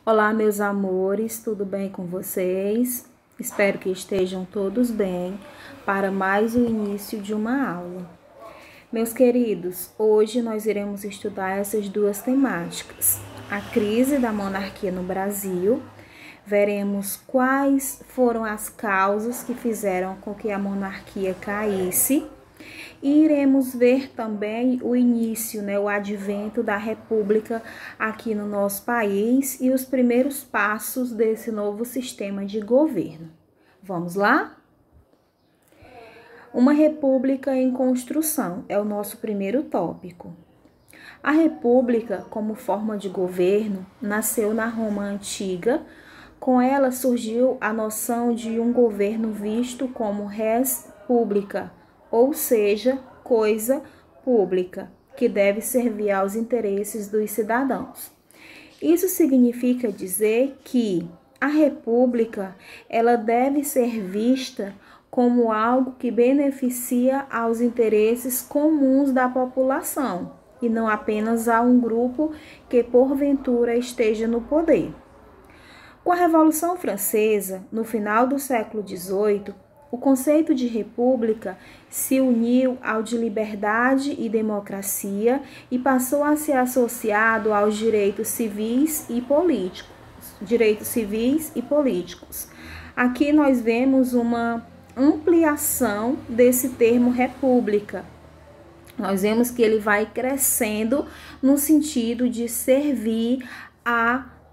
Olá, meus amores, tudo bem com vocês? Espero que estejam todos bem para mais o início de uma aula. Meus queridos, hoje nós iremos estudar essas duas temáticas. A crise da monarquia no Brasil. Veremos quais foram as causas que fizeram com que a monarquia caísse. E iremos ver também o início, o advento da república aqui no nosso país e os primeiros passos desse novo sistema de governo. Vamos lá? Uma república em construção é o nosso primeiro tópico. A república, como forma de governo, nasceu na Roma antiga. Com ela surgiu a noção de um governo visto como res publica, ou seja, coisa pública, que deve servir aos interesses dos cidadãos. Isso significa dizer que a república, ela deve ser vista como algo que beneficia aos interesses comuns da população, e não apenas a um grupo que porventura esteja no poder. Com a Revolução Francesa, no final do século XVIII, o conceito de república se uniu ao de liberdade e democracia e passou a ser associado aos direitos civis e políticos. Aqui nós vemos uma ampliação desse termo república. Nós vemos que ele vai crescendo no sentido de servir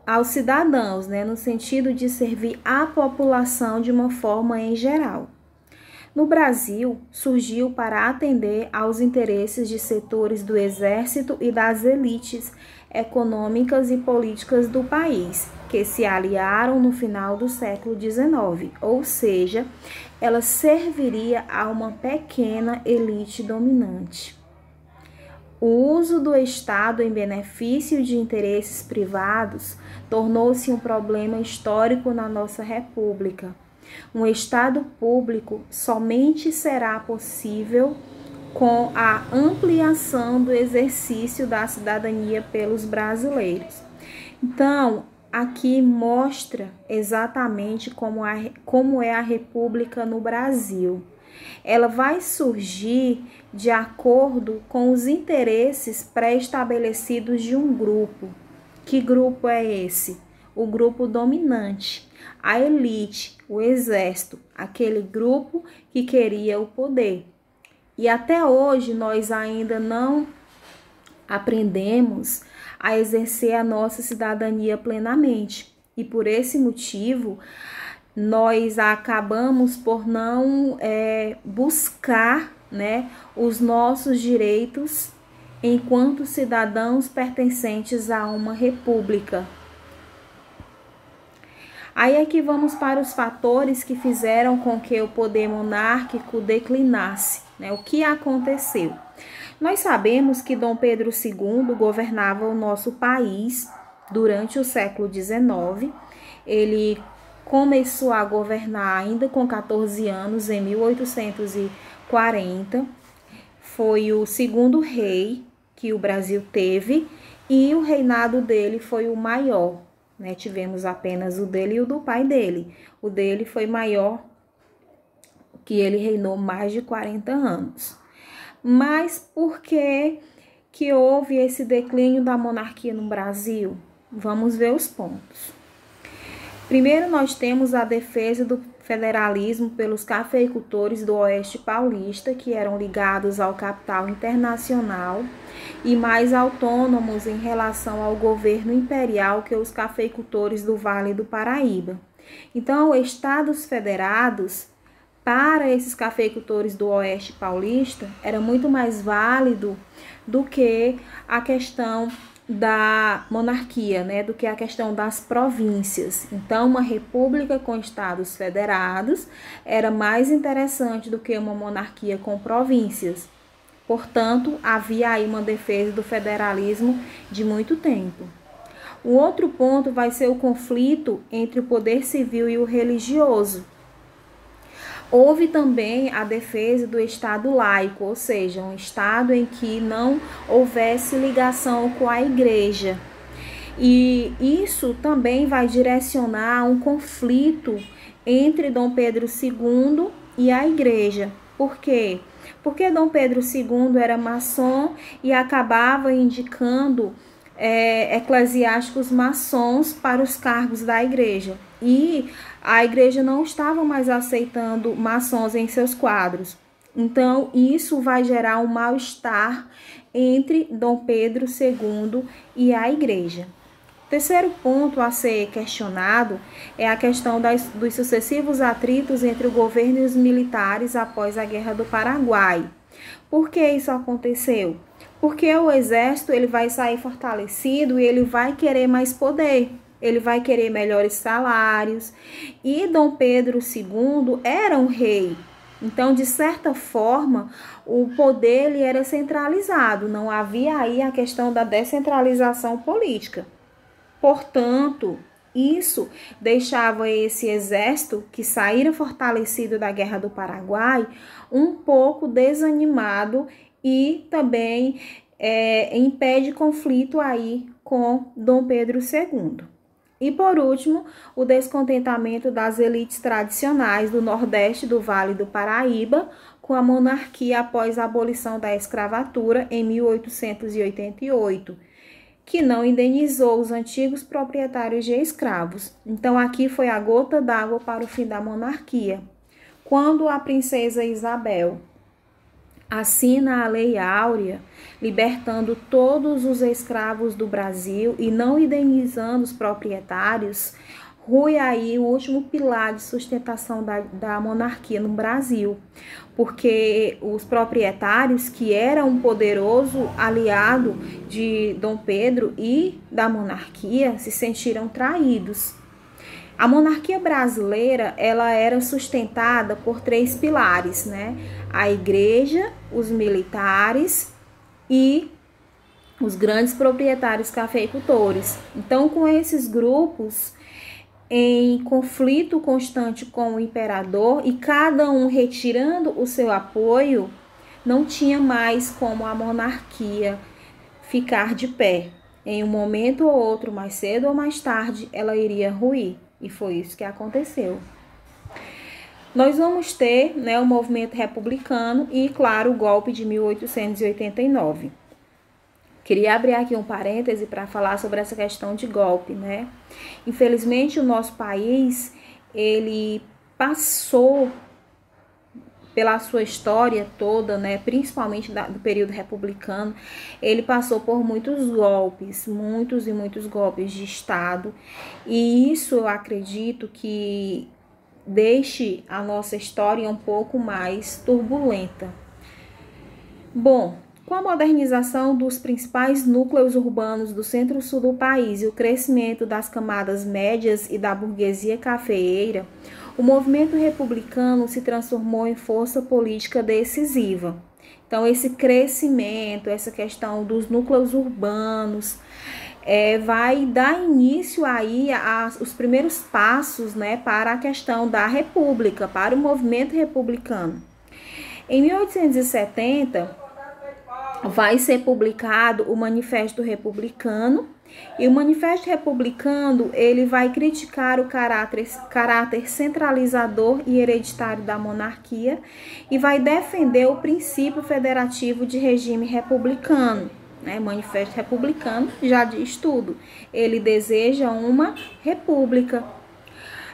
aos cidadãos, no sentido de servir à população de uma forma em geral. No Brasil, surgiu para atender aos interesses de setores do exército e das elites econômicas e políticas do país, que se aliaram no final do século XIX, ou seja, ela serviria a uma pequena elite dominante. O uso do Estado em benefício de interesses privados tornou-se um problema histórico na nossa República. Um Estado público somente será possível com a ampliação do exercício da cidadania pelos brasileiros. Então, aqui mostra exatamente como é a República no Brasil. Ela vai surgir de acordo com os interesses pré-estabelecidos de um grupo. Que grupo é esse? O grupo dominante, a elite, o exército, aquele grupo que queria o poder. E até hoje nós ainda não aprendemos a exercer a nossa cidadania plenamente. E por esse motivo, nós acabamos por não buscar os nossos direitos enquanto cidadãos pertencentes a uma república. Aí aqui vamos para os fatores que fizeram com que o poder monárquico declinasse. O que aconteceu? Nós sabemos que Dom Pedro II governava o nosso país durante o século XIX. Ele começou a governar ainda com 14 anos, em 1840. Foi o segundo rei que o Brasil teve e o reinado dele foi o maior. Tivemos apenas o dele e o do pai dele. O dele foi maior, que ele reinou mais de 40 anos. Mas por que houve esse declínio da monarquia no Brasil? Vamos ver os pontos. Primeiro, nós temos a defesa do federalismo pelos cafeicultores do Oeste Paulista, que eram ligados ao capital internacional e mais autônomos em relação ao governo imperial que os cafeicultores do Vale do Paraíba. Então, estados federados, para esses cafeicultores do Oeste Paulista, era muito mais válido do que a questão da monarquia, do que a questão das províncias. Então, uma república com estados federados era mais interessante do que uma monarquia com províncias. Portanto, havia aí uma defesa do federalismo de muito tempo. O outro ponto vai ser o conflito entre o poder civil e o religioso. Houve também a defesa do Estado laico, ou seja, um Estado em que não houvesse ligação com a Igreja. E isso também vai direcionar um conflito entre Dom Pedro II e a igreja. Por quê? Porque Dom Pedro II era maçom e acabava indicando eclesiásticos maçons para os cargos da igreja. E a igreja não estava mais aceitando maçons em seus quadros. Então, isso vai gerar um mal-estar entre Dom Pedro II e a igreja. Terceiro ponto a ser questionado é a questão dos sucessivos atritos entre o governo e os militares após a Guerra do Paraguai. Por que isso aconteceu? Porque o exército ele vai sair fortalecido e ele vai querer mais poder, ele vai querer melhores salários. E Dom Pedro II era um rei. Então, de certa forma, o poder ele era centralizado, não havia aí a questão da descentralização política. Portanto, isso deixava esse exército que saíra fortalecido da Guerra do Paraguai um pouco desanimado e também impede conflito aí com Dom Pedro II. E por último, o descontentamento das elites tradicionais do Nordeste do Vale do Paraíba com a monarquia após a abolição da escravatura em 1888. Que não indenizou os antigos proprietários de escravos. Então, aqui foi a gota d'água para o fim da monarquia. Quando a princesa Isabel assina a Lei Áurea, libertando todos os escravos do Brasil e não indenizando os proprietários, rui aí o último pilar de sustentação da monarquia no Brasil, porque os proprietários, que eram um poderoso aliado de Dom Pedro e da monarquia, se sentiram traídos. A monarquia brasileira, ela era sustentada por 3 pilares, né? A igreja, os militares e os grandes proprietários cafeicultores. Então, com esses grupos em conflito constante com o imperador e cada um retirando o seu apoio, não tinha mais como a monarquia ficar de pé. Em um momento ou outro, mais cedo ou mais tarde, ela iria ruir. E foi isso que aconteceu. Nós vamos ter, né, o movimento republicano e, claro, o golpe de 1889. Queria abrir aqui um parêntese para falar sobre essa questão de golpe, né? Infelizmente, o nosso país, ele passou pela sua história toda, né, principalmente do período republicano, ele passou por muitos golpes, muitos e muitos golpes de Estado, e isso eu acredito que deixe a nossa história um pouco mais turbulenta. Bom, com a modernização dos principais núcleos urbanos do centro-sul do país e o crescimento das camadas médias e da burguesia cafeeira, o movimento republicano se transformou em força política decisiva. Então, esse crescimento, essa questão dos núcleos urbanos, vai dar início aí os primeiros passos, né, para a questão da república, para o movimento republicano. Em 1870, vai ser publicado o Manifesto Republicano, e o Manifesto Republicano ele vai criticar o caráter centralizador e hereditário da monarquia e vai defender o princípio federativo de regime republicano. Né? Manifesto Republicano já diz tudo, ele deseja uma república.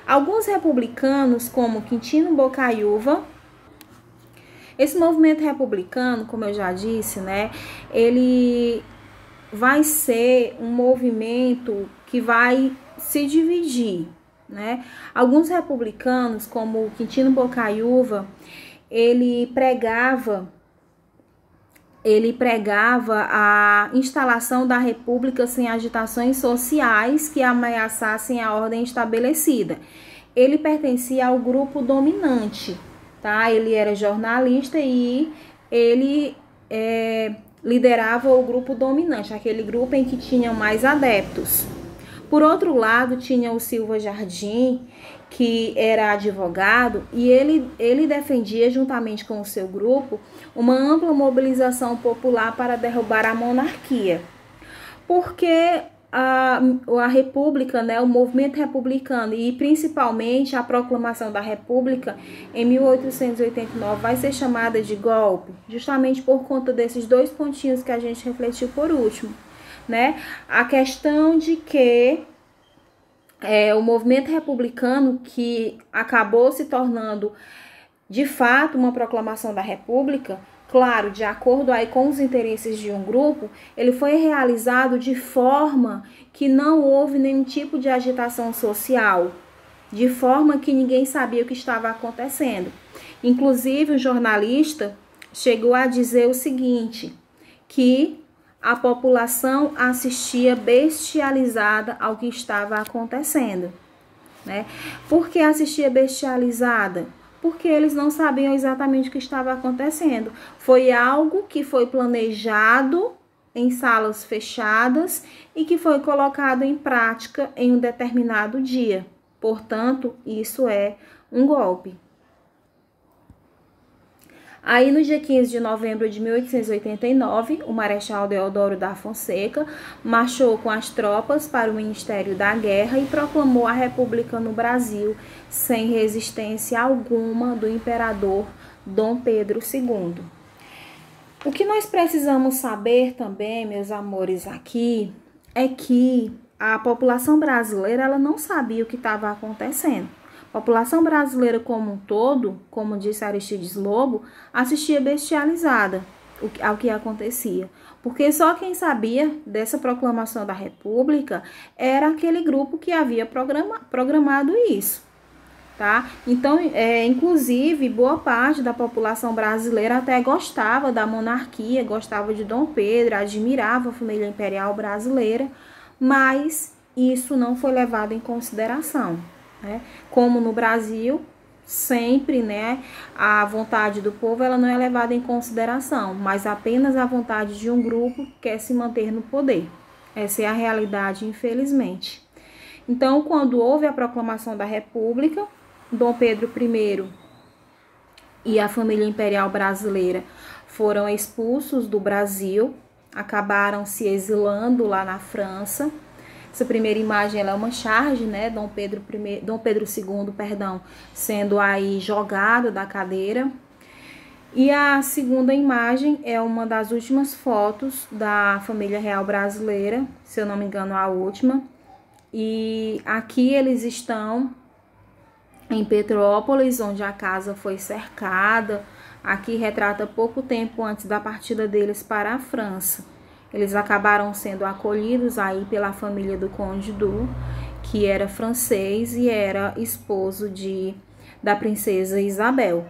Alguns republicanos, como Quintino Bocaiúva, esse movimento republicano, como eu já disse, né, ele vai ser um movimento que vai se dividir, né? Alguns republicanos, como Quintino Bocaiúva, ele pregava a instalação da república sem agitações sociais que ameaçassem a ordem estabelecida. Ele pertencia ao grupo dominante, tá? Ele era jornalista e ele liderava o grupo dominante, aquele grupo em que tinham mais adeptos. Por outro lado, tinha o Silva Jardim, que era advogado, e ele defendia, juntamente com o seu grupo, uma ampla mobilização popular para derrubar a monarquia. Porque a República, né, o movimento republicano e principalmente a proclamação da República em 1889 vai ser chamada de golpe, justamente por conta desses dois pontinhos que a gente refletiu por último, né? A questão de que o movimento republicano, que acabou se tornando de fato uma proclamação da República, claro, de acordo aí com os interesses de um grupo, ele foi realizado de forma que não houve nenhum tipo de agitação social, de forma que ninguém sabia o que estava acontecendo. Inclusive, o jornalista chegou a dizer o seguinte, que a população assistia bestializada ao que estava acontecendo, né? Por que assistia bestializada? Porque eles não sabiam exatamente o que estava acontecendo. Foi algo que foi planejado em salas fechadas e que foi colocado em prática em um determinado dia. Portanto, isso é um golpe. Aí, no dia 15 de novembro de 1889, o Marechal Deodoro da Fonseca marchou com as tropas para o Ministério da Guerra e proclamou a República no Brasil, sem resistência alguma do imperador Dom Pedro II. O que nós precisamos saber também, meus amores, aqui, é que a população brasileira ela não sabia o que estava acontecendo. A população brasileira como um todo, como disse Aristides Lobo, assistia bestializada ao que acontecia. Porque só quem sabia dessa proclamação da República era aquele grupo que havia programado isso, tá? Então, inclusive, boa parte da população brasileira até gostava da monarquia, gostava de Dom Pedro, admirava a família imperial brasileira, mas isso não foi levado em consideração. Né? Como no Brasil, sempre, né, a vontade do povo ela não é levada em consideração, mas apenas a vontade de um grupo que quer se manter no poder. Essa é a realidade, infelizmente. Então, quando houve a proclamação da República, Dom Pedro I e a família imperial brasileira foram expulsos do Brasil, acabaram se exilando lá na França. Essa primeira imagem ela é uma charge, né? Dom Pedro II, perdão, sendo aí jogado da cadeira. E a segunda imagem é uma das últimas fotos da família real brasileira, se eu não me engano, a última. E aqui eles estão em Petrópolis, onde a casa foi cercada. Aqui retrata pouco tempo antes da partida deles para a França. Eles acabaram sendo acolhidos aí pela família do Conde Du, que era francês e era esposo da princesa Isabel.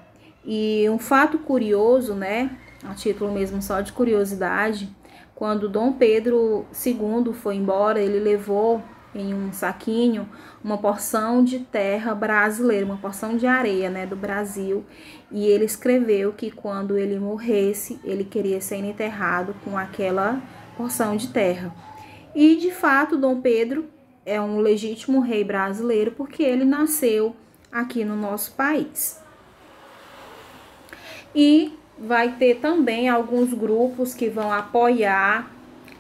E um fato curioso, né, a título mesmo só de curiosidade, quando Dom Pedro II foi embora, ele levou em um saquinho uma porção de terra brasileira, uma porção de areia, né, do Brasil, e ele escreveu que quando ele morresse, ele queria ser enterrado com aquela porção de terra. E de fato, Dom Pedro é um legítimo rei brasileiro porque ele nasceu aqui no nosso país. E vai ter também alguns grupos que vão apoiar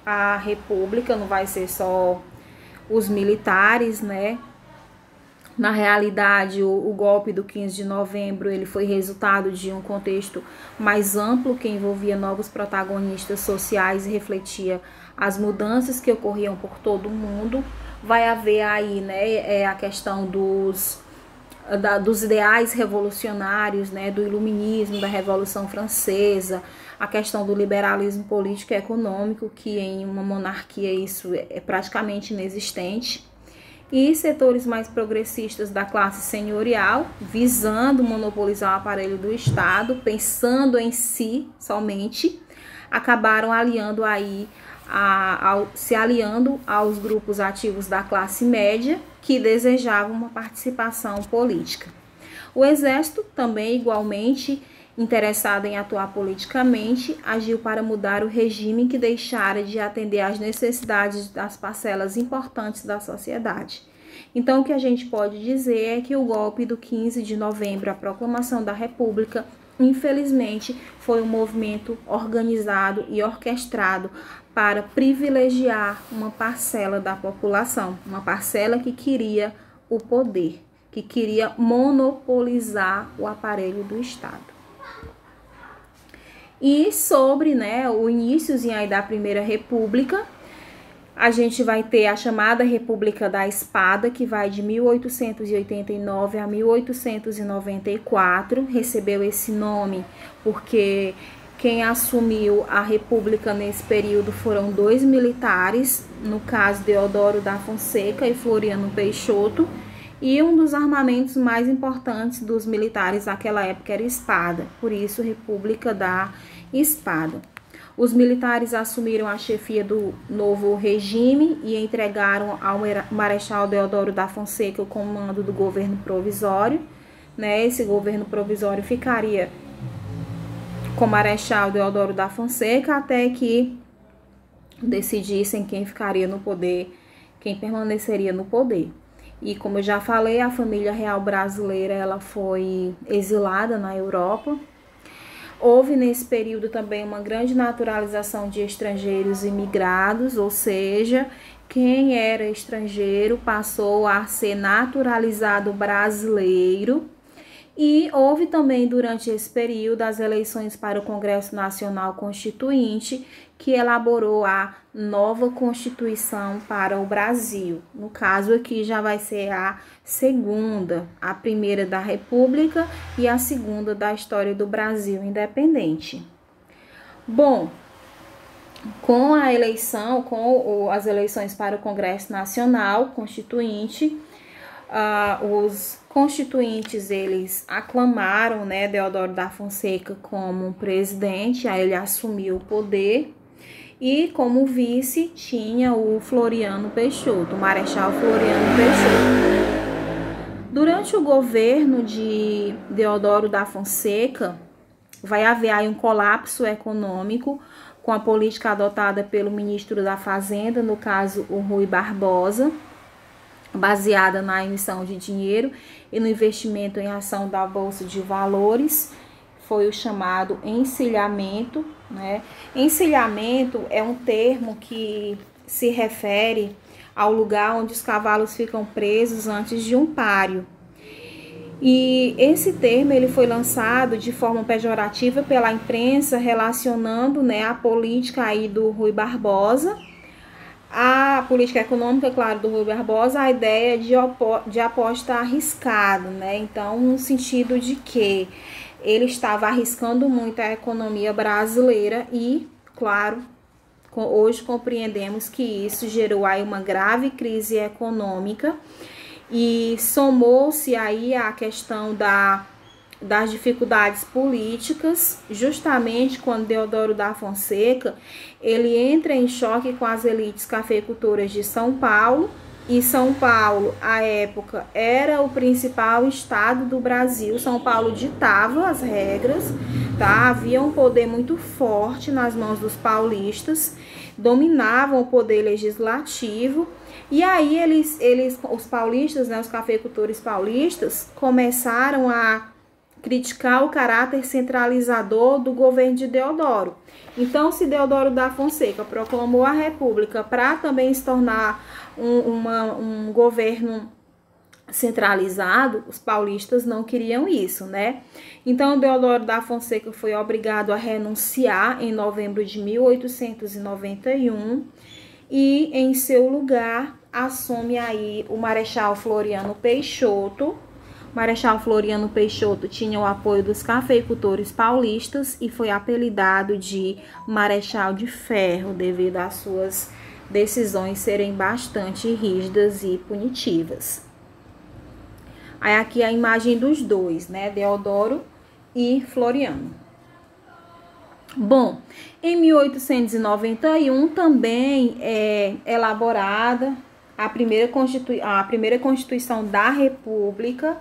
a República, não vai ser só os militares, né? Na realidade, o golpe do 15 de novembro ele foi resultado de um contexto mais amplo que envolvia novos protagonistas sociais e refletia as mudanças que ocorriam por todo o mundo. Vai haver aí, né, a questão dos ideais revolucionários, né, do iluminismo, da Revolução Francesa, a questão do liberalismo político e econômico, que em uma monarquia isso é praticamente inexistente. E setores mais progressistas da classe senhorial, visando monopolizar o aparelho do Estado, pensando em si somente, acabaram se aliando aos grupos ativos da classe média que desejavam uma participação política. O exército, também igualmente interessado em atuar politicamente, agiu para mudar o regime que deixara de atender às necessidades das parcelas importantes da sociedade. Então, o que a gente pode dizer é que o golpe do 15 de novembro, a proclamação da República, infelizmente, foi um movimento organizado e orquestrado para privilegiar uma parcela da população, uma parcela que queria o poder, que queria monopolizar o aparelho do Estado. E sobre, né, o iníciozinho aí da Primeira República, a gente vai ter a chamada República da Espada, que vai de 1889 a 1894, recebeu esse nome porque quem assumiu a República nesse período foram 2 militares, no caso Deodoro da Fonseca e Floriano Peixoto, e um dos armamentos mais importantes dos militares naquela época era a espada, por isso República da Espada. Os militares assumiram a chefia do novo regime e entregaram ao Marechal Deodoro da Fonseca o comando do governo provisório, né? Esse governo provisório ficaria com o Marechal Deodoro da Fonseca até que decidissem quem ficaria no poder, quem permaneceria no poder. E como eu já falei, a família real brasileira ela foi exilada na Europa. Houve nesse período também uma grande naturalização de estrangeiros imigrados, ou seja, quem era estrangeiro passou a ser naturalizado brasileiro. E houve também durante esse período as eleições para o Congresso Nacional Constituinte, que elaborou a nova Constituição para o Brasil. No caso aqui já vai ser a segunda, a primeira da República e a segunda da história do Brasil independente. Bom, com a eleição, com as eleições para o Congresso Nacional Constituinte, os constituintes eles aclamaram, né, Deodoro da Fonseca como presidente, aí ele assumiu o poder e como vice tinha o Floriano Peixoto, o Marechal Floriano Peixoto. Durante o governo de Deodoro da Fonseca vai haver aí um colapso econômico com a política adotada pelo ministro da Fazenda, no caso o Rui Barbosa, baseada na emissão de dinheiro e no investimento em ação da Bolsa de Valores, foi o chamado encilhamento, né? Encilhamento é um termo que se refere ao lugar onde os cavalos ficam presos antes de um páreo. E esse termo ele foi lançado de forma pejorativa pela imprensa, relacionando, né, a política aí do Rui Barbosa, a política econômica, claro, do Rui Barbosa, a ideia de aposta arriscada, né? Então, no sentido de que ele estava arriscando muito a economia brasileira e, claro, hoje compreendemos que isso gerou aí uma grave crise econômica e somou-se aí a questão das dificuldades políticas, justamente quando Deodoro da Fonseca ele entra em choque com as elites cafeicultoras de São Paulo, e São Paulo, à época, era o principal estado do Brasil. São Paulo ditava as regras, tá? Havia um poder muito forte nas mãos dos paulistas, dominavam o poder legislativo, e aí os paulistas, né, os cafeicultores paulistas, começaram a criticar o caráter centralizador do governo de Deodoro. Então, se Deodoro da Fonseca proclamou a República para também se tornar um governo centralizado, os paulistas não queriam isso, né? Então, Deodoro da Fonseca foi obrigado a renunciar em novembro de 1891 e, em seu lugar, assume aí o Marechal Floriano Peixoto. Marechal Floriano Peixoto tinha o apoio dos cafeicultores paulistas e foi apelidado de Marechal de Ferro devido às suas decisões serem bastante rígidas e punitivas. Aí aqui a imagem dos dois, né, Deodoro e Floriano. Bom, em 1891 também é elaborada a primeira Constituição da República,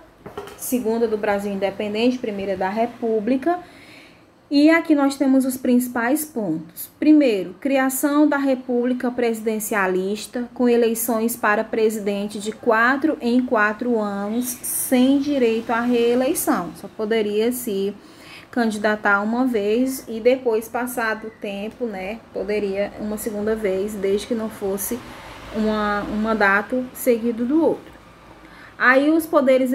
segunda do Brasil independente, primeira da República. E aqui nós temos os principais pontos. Primeiro, criação da República Presidencialista, com eleições para presidente de 4 em 4 anos, sem direito à reeleição. Só poderia se candidatar uma vez e depois, passado o tempo, né, poderia uma segunda vez, desde que não fosse um mandato seguido do outro. Aí os poderes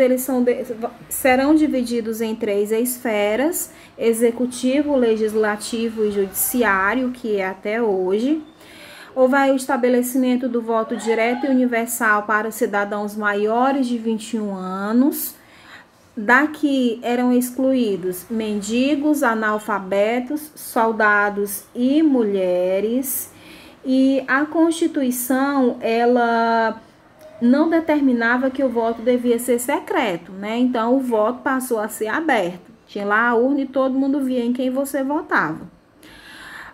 serão divididos em 3 esferas: executivo, legislativo e judiciário, que é até hoje. Houve o estabelecimento do voto direto e universal para cidadãos maiores de 21 anos. Daqui eram excluídos mendigos, analfabetos, soldados e mulheres. E a Constituição, ela não determinava que o voto devia ser secreto, né? Então, o voto passou a ser aberto. Tinha lá a urna e todo mundo via em quem você votava.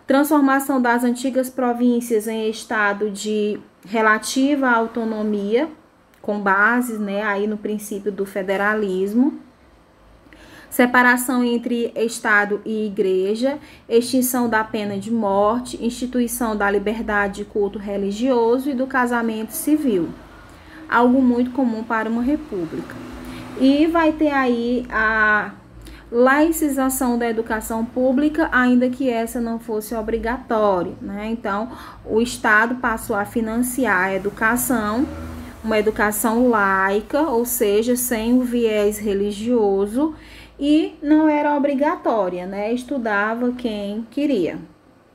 Transformação das antigas províncias em estado de relativa autonomia, com base, né, aí no princípio do federalismo. Separação entre Estado e Igreja, extinção da pena de morte, instituição da liberdade de culto religioso e do casamento civil. Algo muito comum para uma república. E vai ter aí a laicização da educação pública, ainda que essa não fosse obrigatória, né? Então, o Estado passou a financiar a educação, uma educação laica, ou seja, sem o viés religioso, e não era obrigatória, né? Estudava quem queria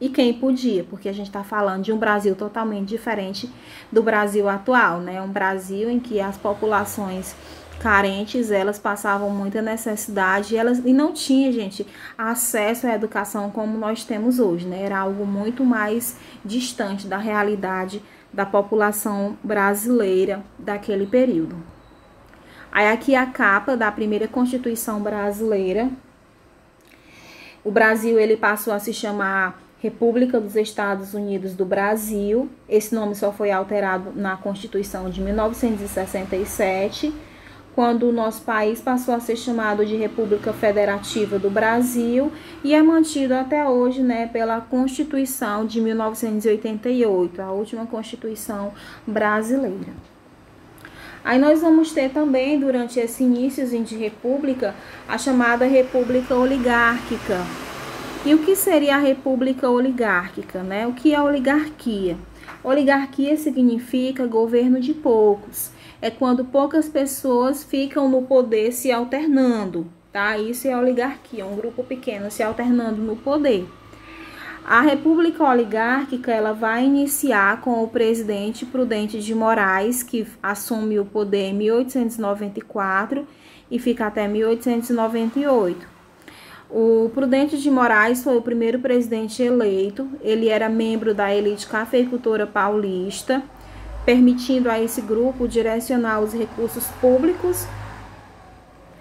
e quem podia, porque a gente está falando de um Brasil totalmente diferente do Brasil atual, né? Um Brasil em que as populações carentes, elas passavam muita necessidade e não tinha, gente, acesso à educação como nós temos hoje, né? Era algo muito mais distante da realidade da população brasileira daquele período. Aí aqui a capa da primeira Constituição brasileira. O Brasil, ele passou a se chamar República dos Estados Unidos do Brasil. Esse nome só foi alterado na Constituição de 1967, quando o nosso país passou a ser chamado de República Federativa do Brasil, e é mantido até hoje, né, pela Constituição de 1988, a última Constituição brasileira. Aí nós vamos ter também, durante esse iníciozinho de república, a chamada república oligárquica. E o que seria a república oligárquica, né? O que é oligarquia? Oligarquia significa governo de poucos. É quando poucas pessoas ficam no poder se alternando, tá? Isso é oligarquia, um grupo pequeno se alternando no poder. A república oligárquica, ela vai iniciar com o presidente Prudente de Moraes, que assume o poder em 1894 e fica até 1898. O Prudente de Moraes foi o primeiro presidente eleito. Ele era membro da elite cafeicultora paulista, permitindo a esse grupo direcionar os recursos públicos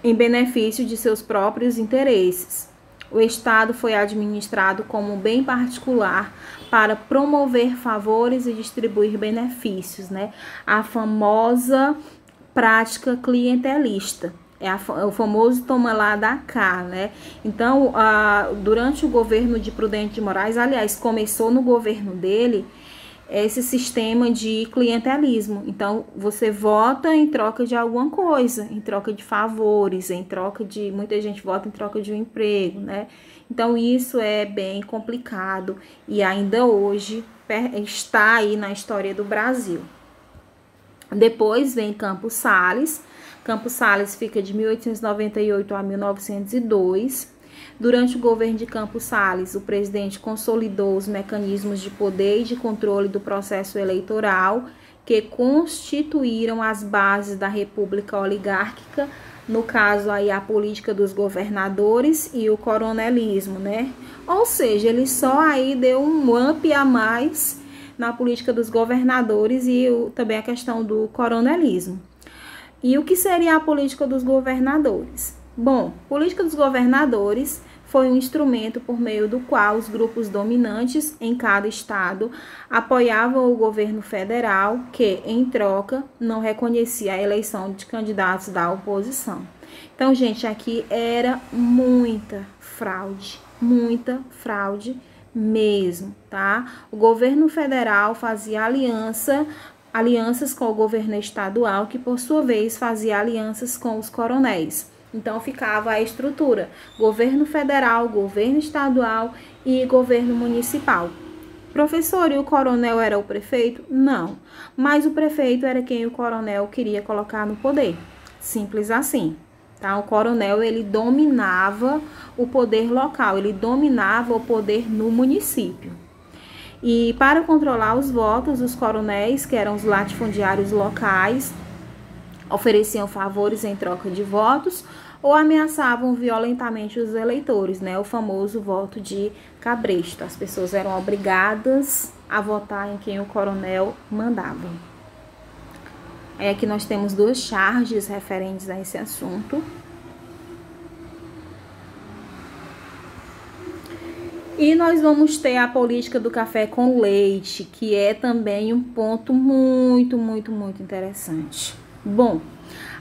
em benefício de seus próprios interesses. O Estado foi administrado como um bem particular para promover favores e distribuir benefícios, né? A famosa prática clientelista. É o famoso toma lá da cá, né? Então, durante o governo de Prudente de Moraes, aliás, começou no governo dele esse sistema de clientelismo. Então, você vota em troca de alguma coisa, em troca de favores, em troca de... Muita gente vota em troca de um emprego, né? Então, isso é bem complicado e ainda hoje está aí na história do Brasil. Depois vem Campos Salles. Campos Salles fica de 1898 a 1902. Durante o governo de Campos Salles, o presidente consolidou os mecanismos de poder e de controle do processo eleitoral que constituíram as bases da república oligárquica, no caso aí a política dos governadores e o coronelismo, né? Ou seja, ele só aí deu um up a mais na política dos governadores e também a questão do coronelismo. E o que seria a política dos governadores? Bom, política dos governadores foi um instrumento por meio do qual os grupos dominantes em cada estado apoiavam o governo federal, que, em troca, não reconhecia a eleição de candidatos da oposição. Então, gente, aqui era muita fraude mesmo, tá? O governo federal fazia alianças com o governo estadual, que por sua vez fazia alianças com os coronéis. Então ficava a estrutura: governo federal, governo estadual e governo municipal. Professor, e o coronel era o prefeito? Não, mas o prefeito era quem o coronel queria colocar no poder. Simples assim. Tá? O coronel, ele dominava o poder local, ele dominava o poder no município. E para controlar os votos, os coronéis, que eram os latifundiários locais, ofereciam favores em troca de votos ou ameaçavam violentamente os eleitores, né? O famoso voto de cabresto. As pessoas eram obrigadas a votar em quem o coronel mandava. Aí aqui nós temos duas charges referentes a esse assunto. E nós vamos ter a política do café com leite, que é também um ponto muito interessante. Bom,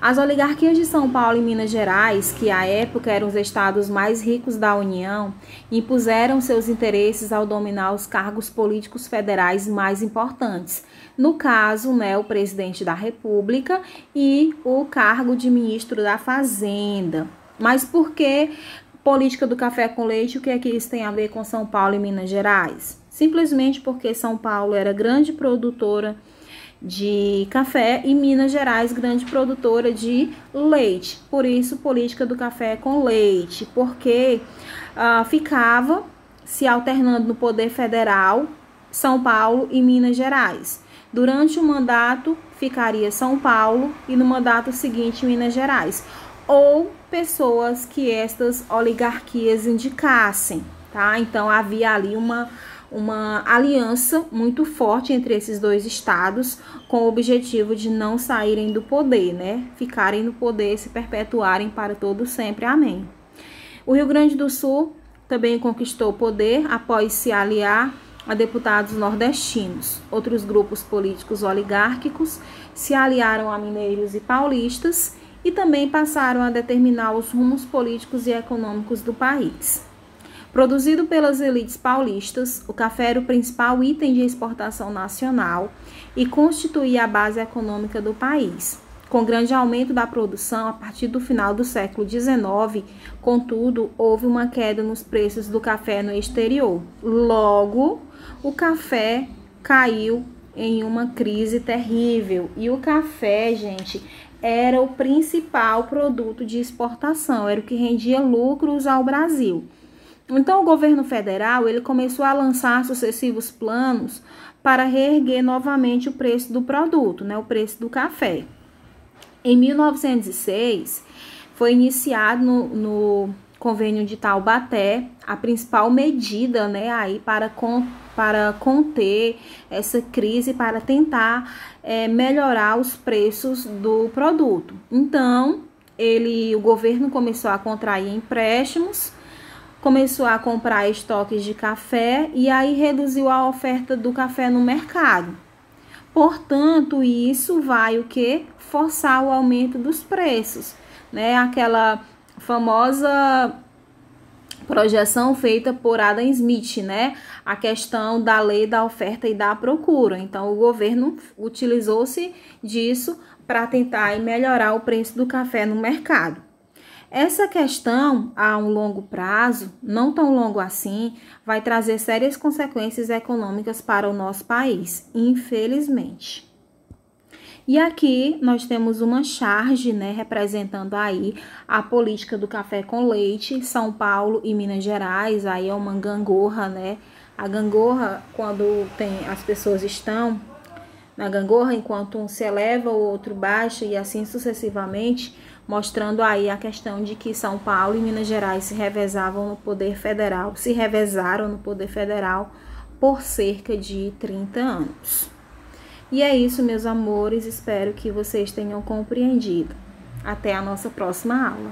as oligarquias de São Paulo e Minas Gerais, que à época eram os estados mais ricos da União, impuseram seus interesses ao dominar os cargos políticos federais mais importantes. No caso, né, o presidente da República e o cargo de ministro da Fazenda. Mas por que política do café com leite? O que é que isso tem a ver com São Paulo e Minas Gerais? Simplesmente porque São Paulo era grande produtora de café e Minas Gerais grande produtora de leite. Por isso, política do café com leite, porque ficava se alternando no poder federal São Paulo e Minas Gerais. Durante o mandato ficaria São Paulo e no mandato seguinte Minas Gerais. Ou pessoas que estas oligarquias indicassem, tá? Então havia ali uma aliança muito forte entre esses dois estados com o objetivo de não saírem do poder, né? Ficarem no poder, se perpetuarem para todo sempre. Amém. O Rio Grande do Sul também conquistou o poder após se aliar a deputados nordestinos. Outros grupos políticos oligárquicos se aliaram a mineiros e paulistas e também passaram a determinar os rumos políticos e econômicos do país. Produzido pelas elites paulistas, o café era o principal item de exportação nacional e constituía a base econômica do país. Com grande aumento da produção a partir do final do século XIX, contudo, houve uma queda nos preços do café no exterior. Logo, o café caiu em uma crise terrível. E o café, gente, era o principal produto de exportação, era o que rendia lucros ao Brasil. Então, o governo federal ele começou a lançar sucessivos planos para reerguer novamente o preço do produto, né, o preço do café. Em 1906, foi iniciado no convênio de Taubaté a principal medida, né, aí para conter essa crise, para tentar melhorar os preços do produto. Então, o governo começou a contrair empréstimos, começou a comprar estoques de café e aí reduziu a oferta do café no mercado. Portanto, isso vai o quê? Forçar o aumento dos preços, né? Aquela famosa projeção feita por Adam Smith, né? A questão da lei da oferta e da procura. Então, o governo utilizou-se disso para tentar melhorar o preço do café no mercado. Essa questão, a um longo prazo, não tão longo assim, vai trazer sérias consequências econômicas para o nosso país, infelizmente. E aqui nós temos uma charge, né, representando aí a política do café com leite, São Paulo e Minas Gerais, aí é uma gangorra, né? A gangorra, quando as pessoas estão na gangorra, enquanto um se eleva, o outro baixa e assim sucessivamente, mostrando aí a questão de que São Paulo e Minas Gerais se revezaram no poder federal por cerca de 30 anos. E é isso, meus amores, espero que vocês tenham compreendido. Até a nossa próxima aula.